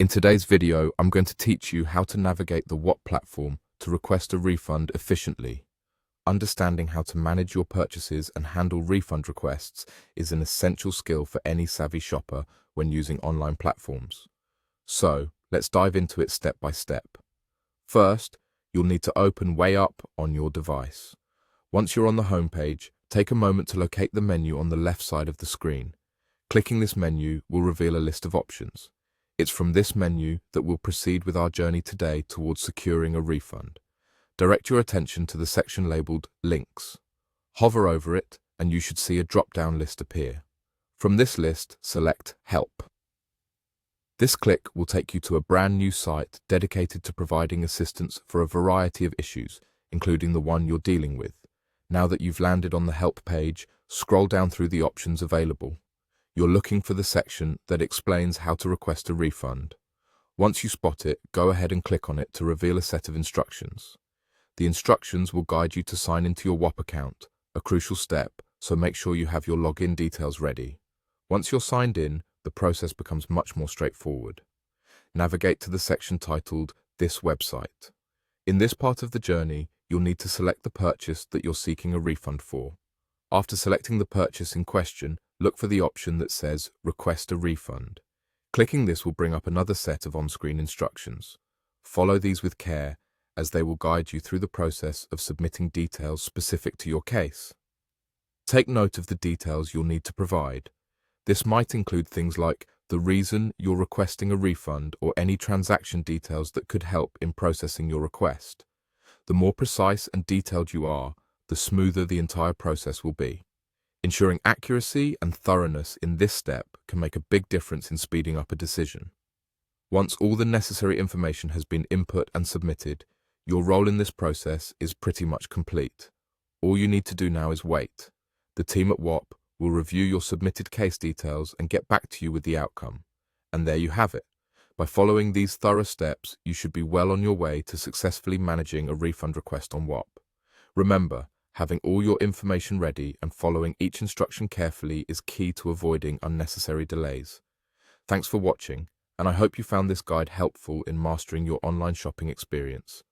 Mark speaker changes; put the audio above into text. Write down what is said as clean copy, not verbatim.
Speaker 1: In today's video, I'm going to teach you how to navigate the Whop platform to request a refund efficiently. Understanding how to manage your purchases and handle refund requests is an essential skill for any savvy shopper when using online platforms. So, let's dive into it step by step. First, you'll need to open Whop on your device. Once you're on the home page, take a moment to locate the menu on the left side of the screen. Clicking this menu will reveal a list of options. It's from this menu that we'll proceed with our journey today towards securing a refund. Direct your attention to the section labeled Links. Hover over it and you should see a drop-down list appear. From this list, select Help. This click will take you to a brand new site dedicated to providing assistance for a variety of issues, including the one you're dealing with. Now that you've landed on the Help page, scroll down through the options available. You're looking for the section that explains how to request a refund. Once you spot it, go ahead and click on it to reveal a set of instructions. The instructions will guide you to sign into your Whop account, a crucial step, so make sure you have your login details ready. Once you're signed in, the process becomes much more straightforward. Navigate to the section titled This Website. In this part of the journey, you'll need to select the purchase that you're seeking a refund for. After selecting the purchase in question, look for the option that says Request a Refund. Clicking this will bring up another set of on-screen instructions. Follow these with care, as they will guide you through the process of submitting details specific to your case. Take note of the details you'll need to provide. This might include things like the reason you're requesting a refund or any transaction details that could help in processing your request. The more precise and detailed you are, the smoother the entire process will be. Ensuring accuracy and thoroughness in this step can make a big difference in speeding up a decision. Once all the necessary information has been input and submitted, your role in this process is pretty much complete. All you need to do now is wait. The team at Whop will review your submitted case details and get back to you with the outcome. And there you have it. By following these thorough steps, you should be well on your way to successfully managing a refund request on Whop. Remember, having all your information ready and following each instruction carefully is key to avoiding unnecessary delays. Thanks for watching, and I hope you found this guide helpful in mastering your online shopping experience.